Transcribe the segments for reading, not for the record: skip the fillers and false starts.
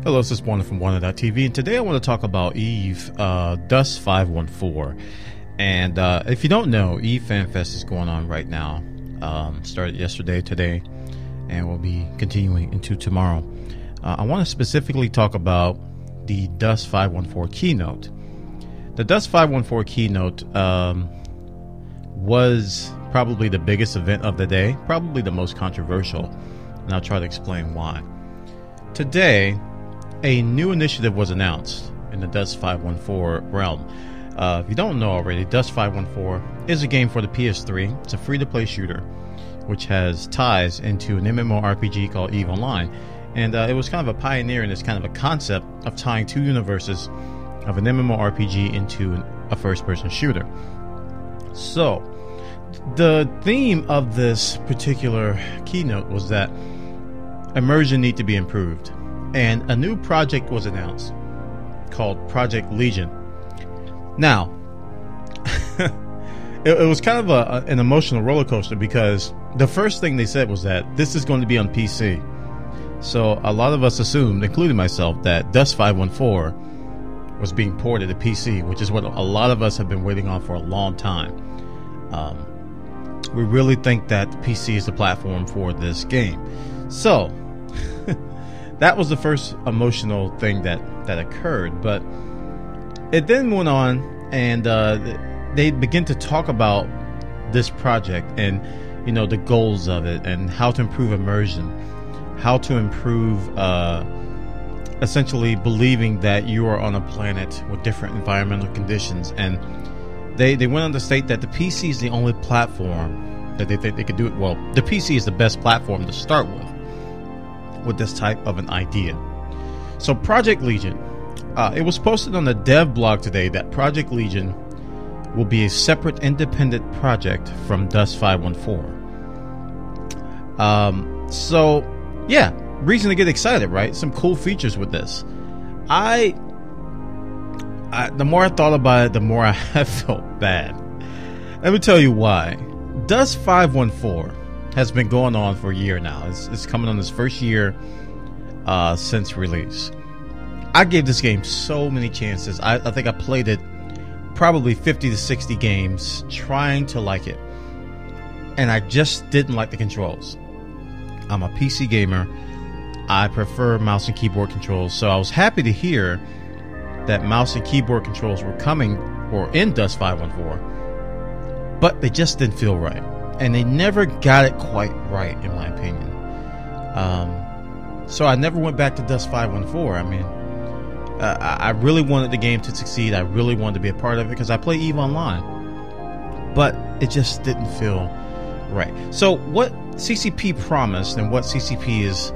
Hello, this is Bwana from Bwana.tv, and today I want to talk about EVE Dust 514. And if you don't know, EVE FanFest is going on right now. Started yesterday, today, and will be continuing into tomorrow. I want to specifically talk about the Dust 514 keynote. The Dust 514 keynote was probably the biggest event of the day, probably the most controversial, and I'll try to explain why. Today, a new initiative was announced in the Dust 514 realm. If you don't know already, Dust 514 is a game for the PS3. It's a free-to-play shooter, which has ties into an MMORPG called EVE Online. And it was kind of a pioneer in this kind of a concept of tying two universes of an MMORPG into a first-person shooter. So, the theme of this particular keynote was that immersion needed to be improved. And a new project was announced called Project Legion. Now, it was kind of an emotional roller coaster, because the first thing they said was that this is going to be on PC. So a lot of us assumed, including myself, that Dust 514 was being ported to PC, which is what a lot of us have been waiting on for a long time. We really think that the PC is the platform for this game. So that was the first emotional thing that occurred, but it then went on, and they begin to talk about this project and, you know, the goals of it and how to improve immersion, how to improve essentially believing that you are on a planet with different environmental conditions. And they went on to state that the PC is the only platform that they think they could do it. Well, the PC is the best platform to start with this type of an idea. So Project Legion, it was posted on the dev blog today that Project Legion will be a separate independent project from Dust 514. So yeah, reason to get excited, right? Some cool features with this. The more I thought about it, the more I felt bad. Let me tell you why. Dust 514 has been going on for a year now. It's coming on its first year since release. I gave this game so many chances. I think I played it probably 50 to 60 games trying to like it, and I just didn't like the controls. I'm a PC gamer. I prefer mouse and keyboard controls, so I was happy to hear that mouse and keyboard controls were coming or in Dust 514, but they just didn't feel right. And they never got it quite right, in my opinion. So I never went back to Dust 514. I mean, I really wanted the game to succeed. I really wanted to be a part of it because I play EVE Online. But it just didn't feel right. So what CCP promised, and what CCP has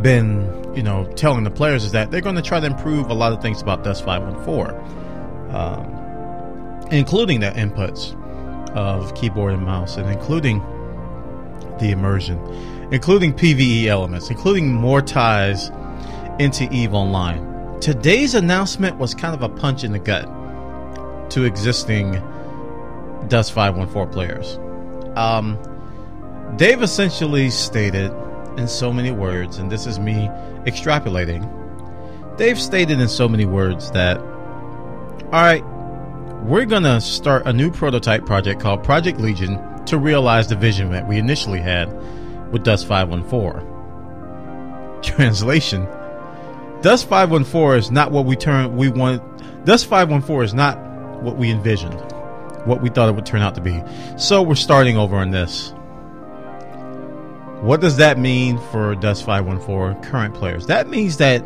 been, you know, telling the players, is that they're going to try to improve a lot of things about Dust 514, including the inputs of keyboard and mouse, and including the immersion, including PvE elements, including more ties into EVE Online. Today's announcement was kind of a punch in the gut to existing Dust 514 players. They've essentially stated in so many words, and this is me extrapolating, they've stated in so many words that, alright, we're going to start a new prototype project called Project Legion to realize the vision that we initially had with Dust 514. Translation: Dust 514 is not what we want. Dust 514 is not what we envisioned, what we thought it would turn out to be. So we're starting over on this. What does that mean for Dust 514 current players? That means that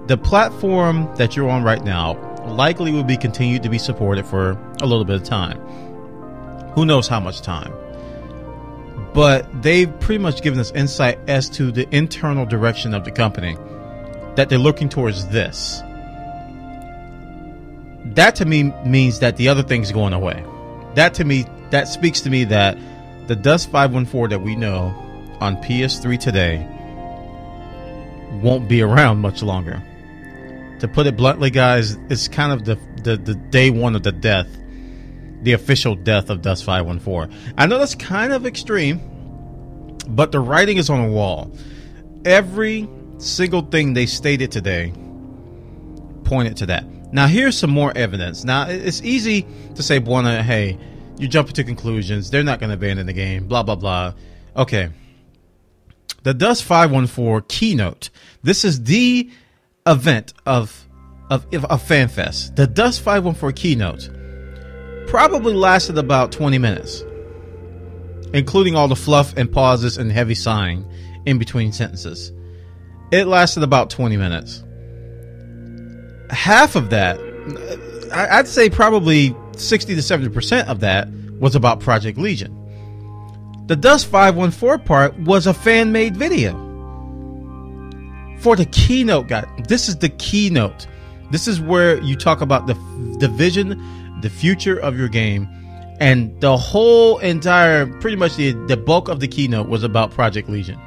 the platform that you're on right now likely will be continued to be supported for a little bit of time. Who knows how much time? But they've pretty much given us insight as to the internal direction of the company, that they're looking towards this. That to me means that the other thing's going away. That speaks to me that the Dust 514 that we know on PS3 today won't be around much longer. To put it bluntly, guys, it's kind of the day one of the death, the official death of Dust 514. I know that's kind of extreme, but the writing is on the wall. Every single thing they stated today pointed to that. Now, here's some more evidence. Now, it's easy to say, Bwana, hey, you jumping to conclusions. They're not going to abandon the game, blah, blah, blah. Okay. The Dust 514 keynote. This is the event of FanFest. The Dust 514 keynote probably lasted about 20 minutes, including all the fluff and pauses and heavy sighing in between sentences. It lasted about 20 minutes. Half of that, I'd say probably 60 to 70% of that was about Project Legion. The Dust 514 part was a fan-made video for the keynote, guy. This is the keynote. This is where you talk about the vision, the future of your game, and the whole entire, pretty much the bulk of the keynote was about Project Legion.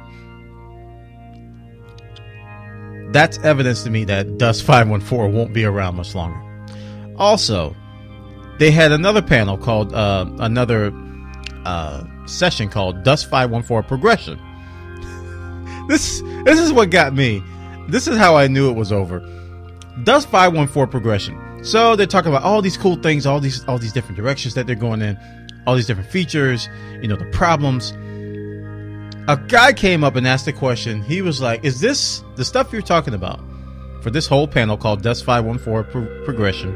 That's evidence to me that Dust 514 won't be around much longer. Also, they had another panel called session called Dust 514 Progression. This is what got me. This is how I knew it was over. Dust 514 Progression. So they're talking about all these cool things, all these different directions that they're going in, all these different features, the problems. A guy came up and asked the question. He was like, is this the stuff you're talking about for this whole panel called Dust 514 Progression?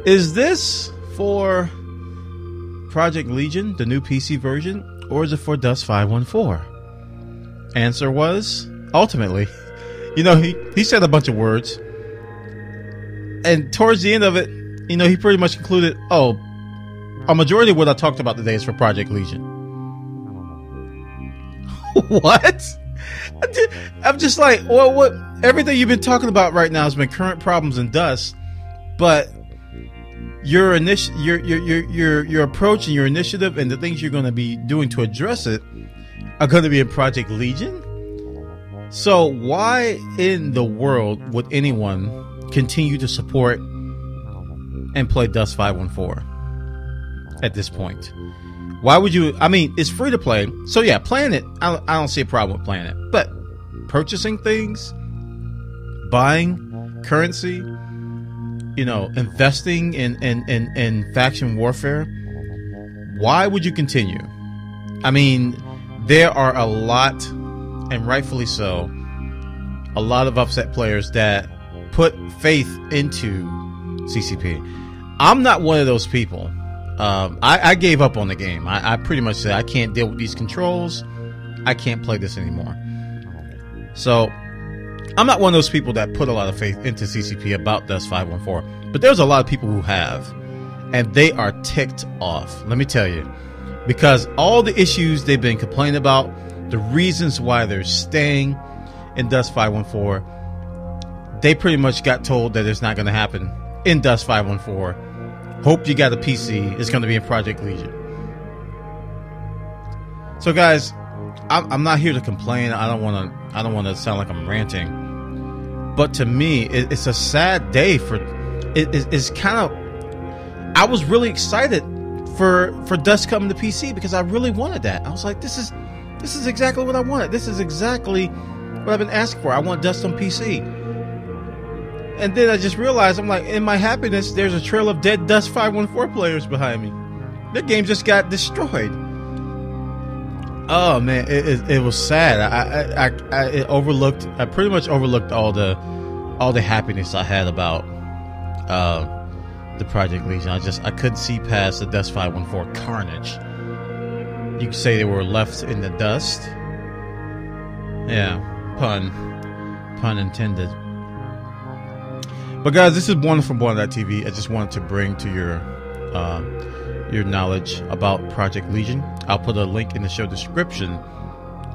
Is this for Project Legion, the new PC version, or is it for Dust 514? Answer was, ultimately, he said a bunch of words. And towards the end of it, he pretty much concluded, a majority of what I talked about today is for Project Legion. What? I'm just like, well, what? Everything you've been talking about right now has been current problems in Dust, but your approach and your initiative and the things you're going to be doing to address it are going to be in Project Legion. So why in the world would anyone continue to support and play Dust 514 at this point? Why would you? I mean, it's free to play. So yeah, playing it, I don't see a problem with playing it. But purchasing things, buying currency, investing in faction warfare, why would you continue? I mean, there are a lot, and rightfully so, a lot of upset players that put faith into CCP. I'm not one of those people. I gave up on the game. I pretty much said I can't deal with these controls. I can't play this anymore. So I'm not one of those people that put a lot of faith into CCP about Dust 514. But there's a lot of people who have, and they are ticked off. Let me tell you, because all the issues they've been complaining about, the reasons why they're staying in Dust 514, they pretty much got told that it's not going to happen in Dust 514. Hope you got a PC. It's going to be in Project Legion. So, guys, I'm not here to complain. I don't want to sound like I'm ranting. But to me, it's a sad day for. It's kind of. I was really excited for Dust coming to PC because I really wanted that. I was like, this is exactly what I wanted. This is exactly what I've been asking for. I want Dust on PC. And then I just realized, I'm like, in my happiness, there's a trail of dead Dust 514 players behind me. The game just got destroyed. Oh man, it was sad. I pretty much overlooked all the happiness I had about the Project Legion. I couldn't see past the Dust 514 carnage. You could say they were left in the dust. Yeah, pun intended. But guys, this is Bwana from Bwana.tv. I just wanted to bring to your knowledge about Project Legion. I'll put a link in the show description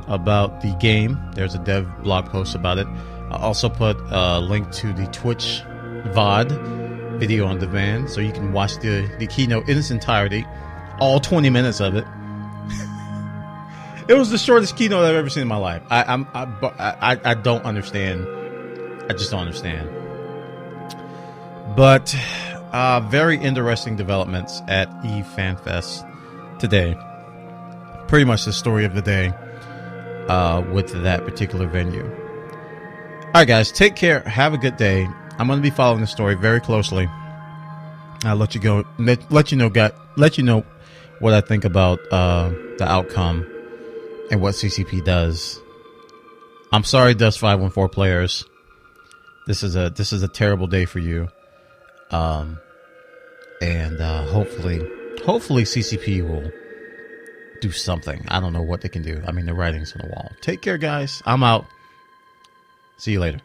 about the game. There's a dev blog post about it. I'll also put a link to the Twitch VOD, video on demand, so you can watch the keynote in its entirety, all 20 minutes of it. It was the shortest keynote I've ever seen in my life. I don't understand. I just don't understand. But very interesting developments at FanFest today. Pretty much the story of the day with that particular venue. right, guys, take care. Have a good day. I'm going to be following the story very closely. I'll let you go. Let you know what I think about the outcome and what CCP does. I'm sorry, Dust 514 players. This is a terrible day for you. And hopefully CCP will do something. I don't know what they can do. I mean, the writing's on the wall. Take care, guys. I'm out. See you later.